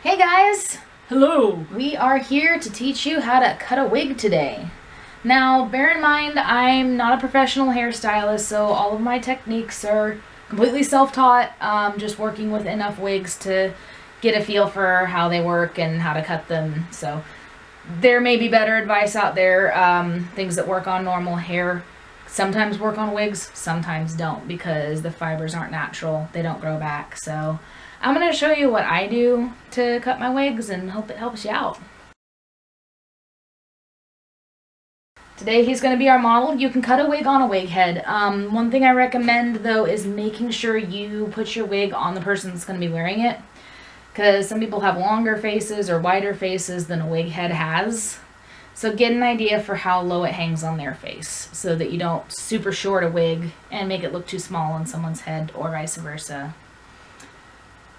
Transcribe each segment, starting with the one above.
Hey guys! Hello! We are here to teach you how to cut a wig today. Now, bear in mind, I'm not a professional hairstylist, so all of my techniques are completely self-taught, just working with enough wigs to get a feel for how they work and how to cut them. So there may be better advice out there. Things that work on normal hair sometimes work on wigs, sometimes don't, because the fibers aren't natural. They don't grow back. So I'm going to show you what I do to cut my wigs and hope it helps you out. Today he's going to be our model. You can cut a wig on a wig head. One thing I recommend though is making sure you put your wig on the person that's going to be wearing it, because some people have longer faces or wider faces than a wig head has. So get an idea for how low it hangs on their face so that you don't super short a wig and make it look too small on someone's head or vice versa.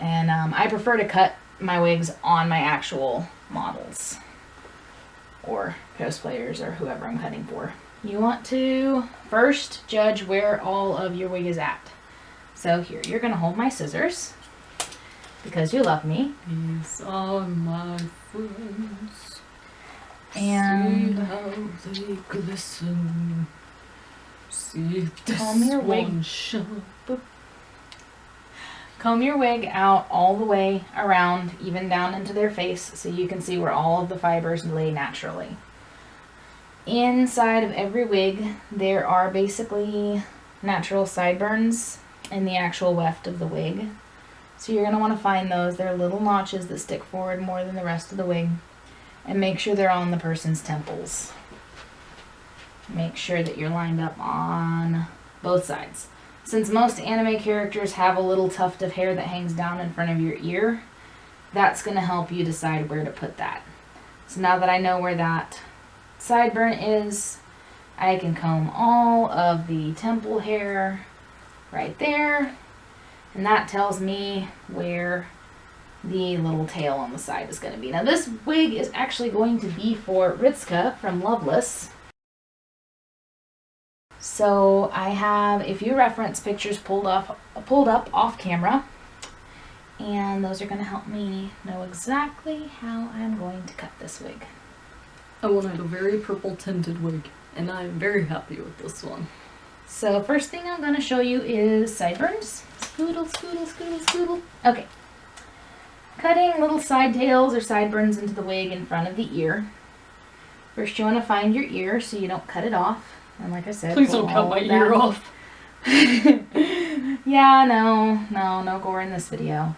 And I prefer to cut my wigs on my actual models or cosplayers or whoever I'm cutting for. You want to first judge where all of your wig is at. So here, you're going to hold my scissors because you love me. These are my friends. And see how they glisten. See this comb your wig. one sharp. Comb your wig out all the way around, even down into their face, so you can see where all of the fibers lay naturally. Inside of every wig, there are basically natural sideburns in the actual weft of the wig. So you're going to want to find those. They're little notches that stick forward more than the rest of the wig. And make sure they're on the person's temples. Make sure that you're lined up on both sides. Since most anime characters have a little tuft of hair that hangs down in front of your ear, that's going to help you decide where to put that. So now that I know where that sideburn is, I can comb all of the temple hair right there. And that tells me where the little tail on the side is going to be. Now this wig is actually going to be for Ritsuka from Loveless. So I have a few reference pictures pulled up off camera, and those are going to help me know exactly how I'm going to cut this wig. I wanted a very purple tinted wig, and I am very happy with this one. So first thing I'm going to show you is sideburns. Scoodle, scoodle, scoodle, scoodle. Okay. Cutting little side tails or sideburns into the wig in front of the ear. First you want to find your ear so you don't cut it off. And like I said, please don't cut my ear off. Yeah, no gore in this video.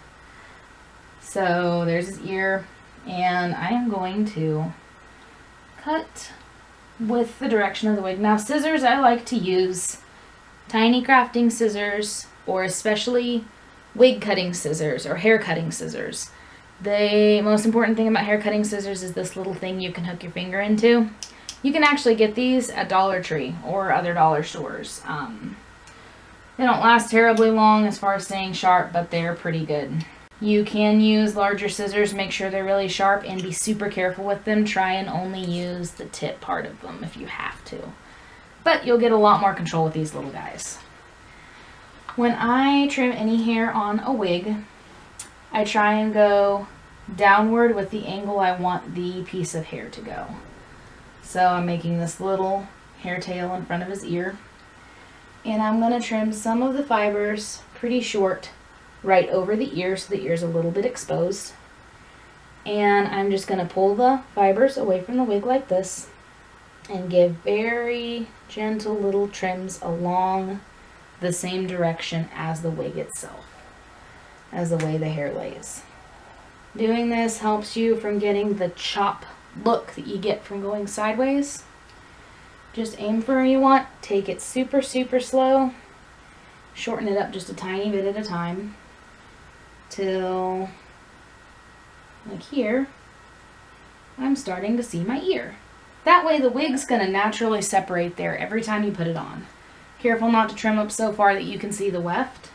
So there's his ear, and I am going to cut with the direction of the wig. Now scissors, I like to use tiny crafting scissors, or especially wig cutting scissors or hair cutting scissors. The most important thing about hair cutting scissors is this little thing you can hook your finger into. You can actually get these at Dollar Tree or other dollar stores. They don't last terribly long as far as staying sharp, but they're pretty good. You can use larger scissors, make sure they're really sharp, and be super careful with them. Try and only use the tip part of them if you have to. But you'll get a lot more control with these little guys. When I trim any hair on a wig, I try and go downward with the angle I want the piece of hair to go. So I'm making this little hair tail in front of his ear, and I'm going to trim some of the fibers pretty short right over the ear so the ear's a little bit exposed. And I'm just going to pull the fibers away from the wig like this and give very gentle little trims along the same direction as the wig itself, as the way the hair lays. Doing this helps you from getting the chop look that you get from going sideways. Just aim for where you want, take it super slow, shorten it up just a tiny bit at a time till, like here, I'm starting to see my ear. That way the wig's going to naturally separate there every time you put it on. Careful not to trim up so far that you can see the weft.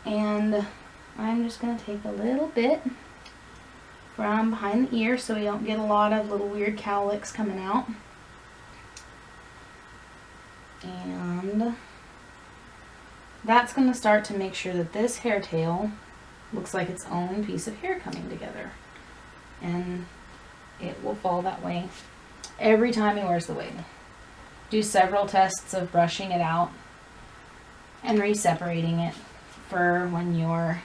And I'm just going to take a little bit from behind the ear so we don't get a lot of little weird cowlicks coming out. And that's going to start to make sure that this hair tail looks like its own piece of hair coming together. And it will fall that way every time he wears the wig. Do several tests of brushing it out and re-separating it for when you're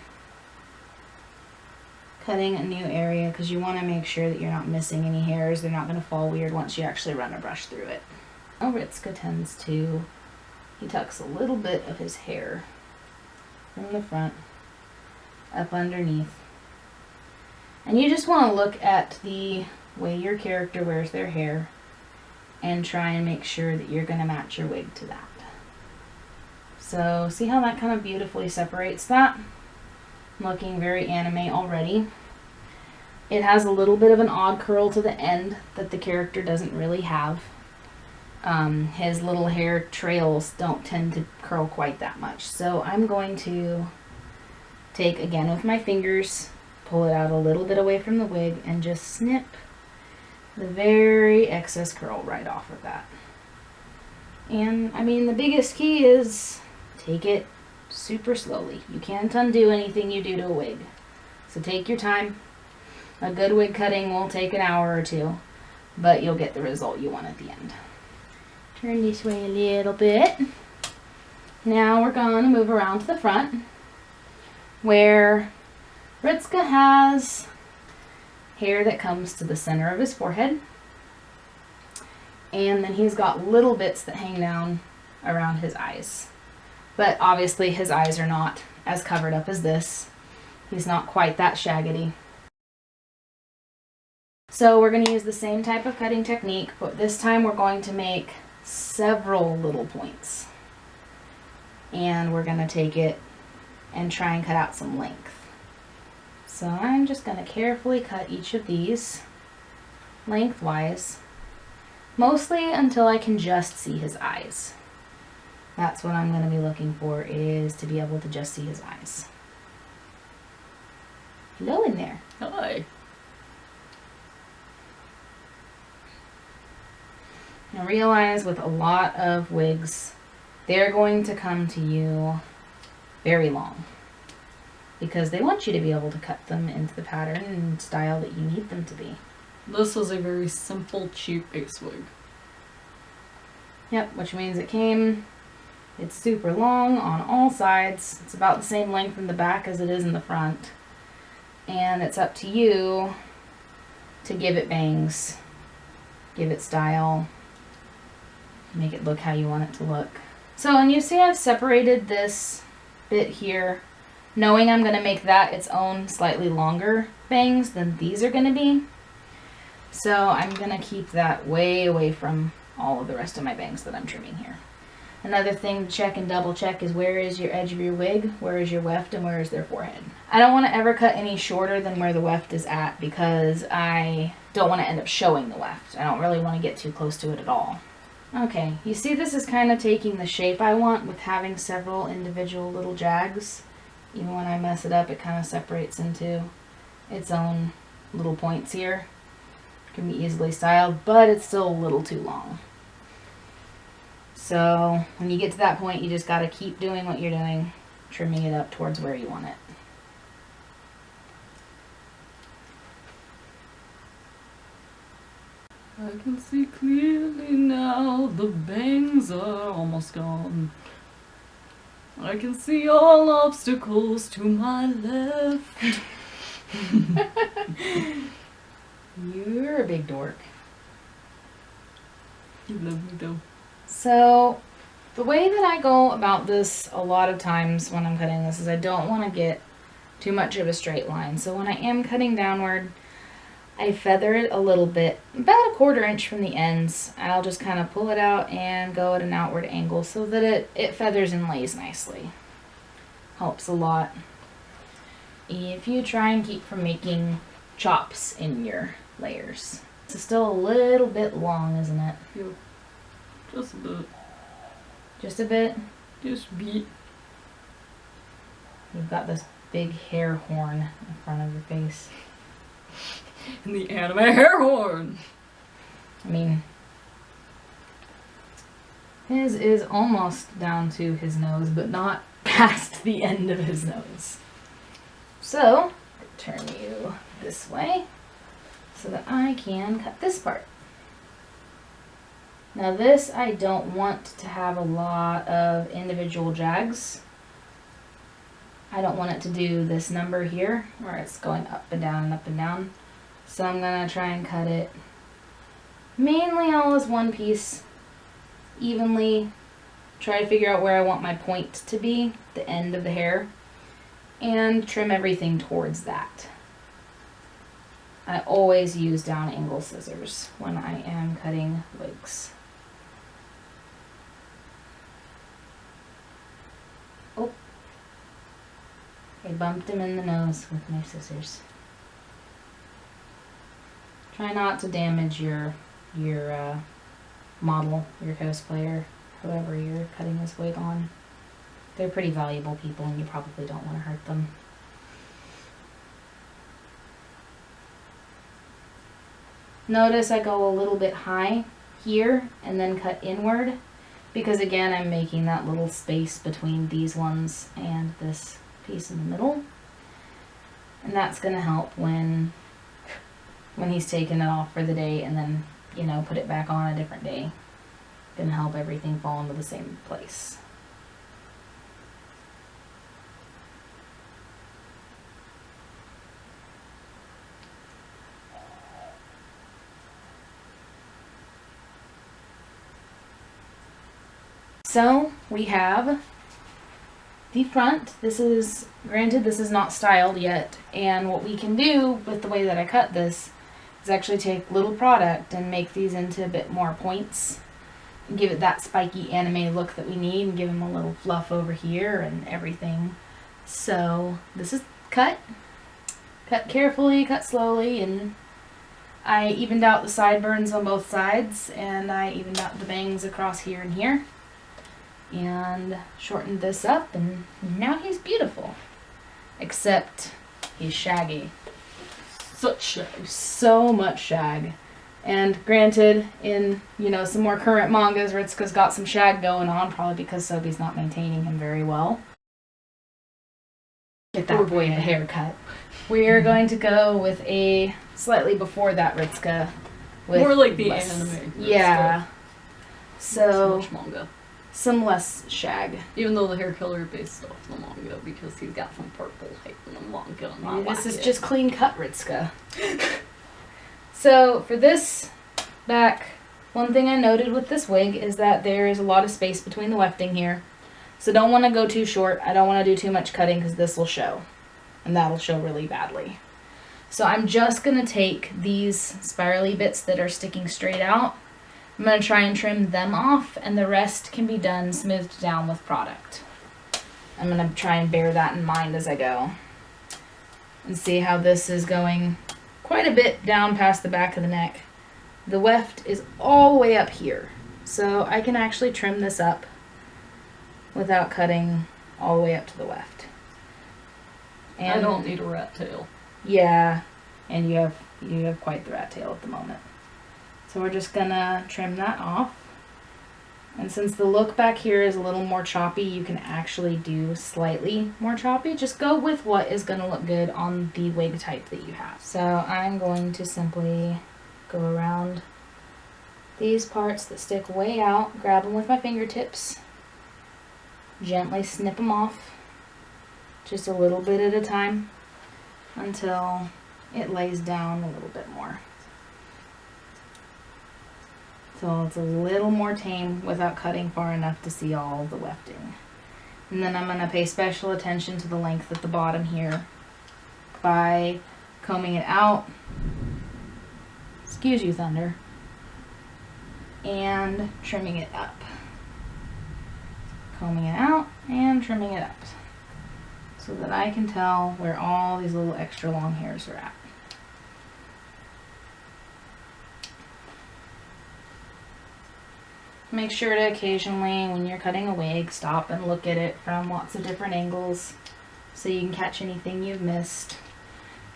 cutting a new area, because you want to make sure that you're not missing any hairs. They're not going to fall weird once you actually run a brush through it. Ritska tends to, he tucks a little bit of his hair from the front up underneath. And you just want to look at the way your character wears their hair and try and make sure that you're going to match your wig to that. So see how that kind of beautifully separates that? Looking very anime already. It has a little bit of an odd curl to the end that the character doesn't really have. His little hair trails don't tend to curl quite that much. So I'm going to take, again with my fingers, pull it out a little bit away from the wig and just snip the very excess curl right off of that. And I mean, the biggest key is take it super slowly. You can't undo anything you do to a wig. So take your time. A good wig cutting will take an hour or two, but you'll get the result you want at the end. Turn this way a little bit. Now we're going to move around to the front where Ritska has hair that comes to the center of his forehead. And then he's got little bits that hang down around his eyes. But obviously his eyes are not as covered up as this. He's not quite that shaggedy. So we're going to use the same type of cutting technique, but this time we're going to make several little points. And we're going to take it and try and cut out some length. So I'm just going to carefully cut each of these lengthwise, mostly until I can just see his eyes. That's what I'm going to be looking for, is to be able to just see his eyes. Hello in there. Hi. Now realize with a lot of wigs, they're going to come to you very long because they want you to be able to cut them into the pattern and style that you need them to be. This is a very simple, cheap base wig. Yep, which means it's super long on all sides. It's about the same length in the back as it is in the front. And it's up to you to give it bangs, give it style, make it look how you want it to look. So, and you see I've separated this bit here, knowing I'm going to make that its own slightly longer bangs than these are going to be. So I'm going to keep that way away from all of the rest of my bangs that I'm trimming here. Another thing to check and double check is where is your edge of your wig, where is your weft, and where is their forehead. I don't want to ever cut any shorter than where the weft is at because I don't want to end up showing the weft. I don't really want to get too close to it at all. Okay, you see this is kind of taking the shape I want with having several individual little jags. Even when I mess it up, it kind of separates into its own little points here. It can be easily styled, but it's still a little too long. So when you get to that point, you just got to keep doing what you're doing, trimming it up towards where you want it. I can see clearly now, the bangs are almost gone. I can see all obstacles to my left. You're a big dork. You love me though. So the way that I go about this a lot of times when I'm cutting this is I don't want to get too much of a straight line. So when I am cutting downward, I feather it a little bit, about 1/4 inch from the ends. I'll just kind of pull it out and go at an outward angle so that it feathers and lays nicely. Helps a lot if you try and keep from making chops in your layers. It's still a little bit long, isn't it? Yep. Just a bit. Just a bit? Just a bit. You've got this big hair horn in front of your face. And the anime hair horn! I mean, his is almost down to his nose, but not past the end of his nose. So, turn you this way so that I can cut this part. Now this, I don't want to have a lot of individual jags. I don't want it to do this number here where it's going up and down and up and down. So I'm going to try and cut it mainly all as one piece, evenly. Try to figure out where I want my point to be, the end of the hair, and trim everything towards that. I always use down angle scissors when I am cutting wigs. Oh, I bumped him in the nose with my scissors. Try not to damage your model, your cosplayer, whoever you're cutting this wig on. They're pretty valuable people and you probably don't want to hurt them. Notice I go a little bit high here and then cut inward because again I'm making that little space between these ones and this piece in the middle. And that's going to help when he's taking it off for the day and then, you know, put it back on a different day. Going to help everything fall into the same place. So we have the front. This is, granted, this is not styled yet, and what we can do with the way that I cut this is actually take little product and make these into a bit more points and give it that spiky anime look that we need and give him a little fluff over here and everything. So this is cut carefully, cut slowly, and I evened out the sideburns on both sides and I evened out the bangs across here and here. And shortened this up, and now he's beautiful. Except he's shaggy. Such shag. So much shag. And granted, in, you know, some more current mangas, Ritsuka's got some shag going on, probably because Sobi's not maintaining him very well. Get that boy a haircut. We're going to go with a slightly before that Ritsuka. With more like the less, anime. Yeah. So much manga. Some less shag. Even though the hair color based off the manga because he's got some purple hair in the manga. And Maybe this is just clean cut Ritsuka. So for this back, one thing I noted with this wig is that there is a lot of space between the wefting here. So don't want to go too short. I don't want to do too much cutting because this will show. And that'll show really badly. So I'm just going to take these spirally bits that are sticking straight out. I'm going to try and trim them off, and the rest can be done smoothed down with product. I'm going to try and bear that in mind as I go. And see how this is going quite a bit down past the back of the neck. The weft is all the way up here, so I can actually trim this up without cutting all the way up to the weft. And I don't need a rat tail. Yeah, and you have quite the rat tail at the moment. So we're just gonna trim that off. And since the look back here is a little more choppy, you can actually do slightly more choppy. Just go with what is gonna look good on the wig type that you have. So I'm going to simply go around these parts that stick way out, grab them with my fingertips, gently snip them off, just a little bit at a time until it lays down a little bit more. So it's a little more tame without cutting far enough to see all the wefting. And then I'm going to pay special attention to the length at the bottom here by combing it out. Excuse you, Thunder. And trimming it up. Combing it out and trimming it up. So that I can tell where all these little extra long hairs are at. Make sure to occasionally, when you're cutting a wig, stop and look at it from lots of different angles so you can catch anything you've missed.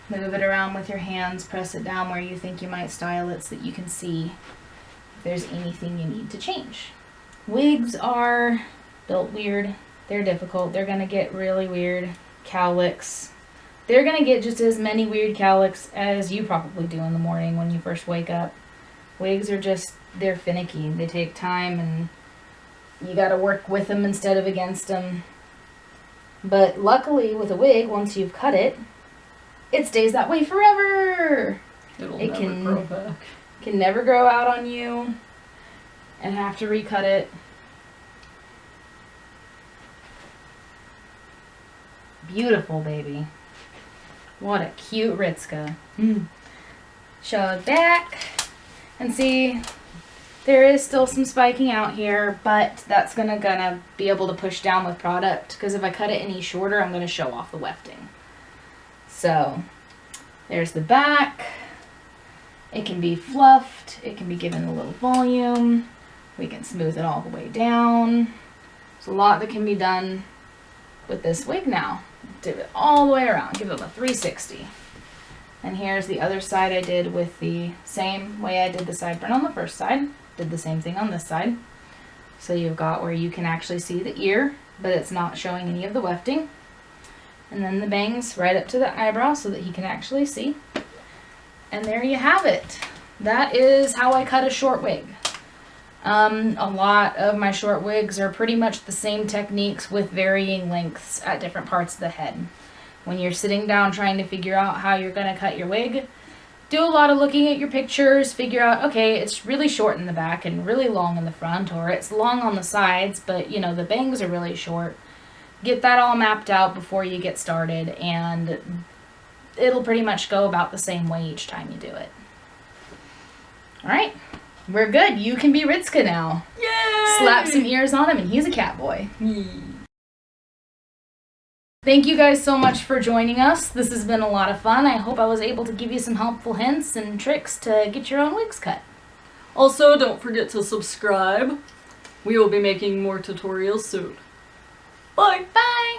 Move it around with your hands, press it down where you think you might style it so that you can see if there's anything you need to change. Wigs are built weird. They're difficult. They're going to get really weird cowlicks, they're going to get just as many weird cowlicks as you probably do in the morning when you first wake up. Wigs are just, they're finicky. They take time, and you got to work with them instead of against them. But luckily with a wig, once you've cut it, it stays that way forever. It'll never grow back. Can never grow out on you and have to recut it. Beautiful baby. What a cute Ritska. Show it back and see, there is still some spiking out here, but that's gonna be able to push down with product, because if I cut it any shorter, I'm gonna show off the wefting. So there's the back. It can be fluffed. It can be given a little volume. We can smooth it all the way down. There's a lot that can be done with this wig now. Do it all the way around. Give it a 360. And here's the other side I did with the same way I did the sideburn on the first side. Did the same thing on this side. So you've got where you can actually see the ear, but it's not showing any of the wefting. And then the bangs right up to the eyebrow so that he can actually see. And there you have it. That is how I cut a short wig. A lot of my short wigs are pretty much the same techniques with varying lengths at different parts of the head. When you're sitting down trying to figure out how you're going to cut your wig, do a lot of looking at your pictures, figure out, okay, it's really short in the back and really long in the front, or it's long on the sides, but you know, the bangs are really short. Get that all mapped out before you get started, and it'll pretty much go about the same way each time you do it. Alright, we're good. You can be Ritska now. Yay! Slap some ears on him and he's a cat boy. Thank you guys so much for joining us. This has been a lot of fun. I hope I was able to give you some helpful hints and tricks to get your own wigs cut. Also, don't forget to subscribe. We will be making more tutorials soon. Bye! Bye!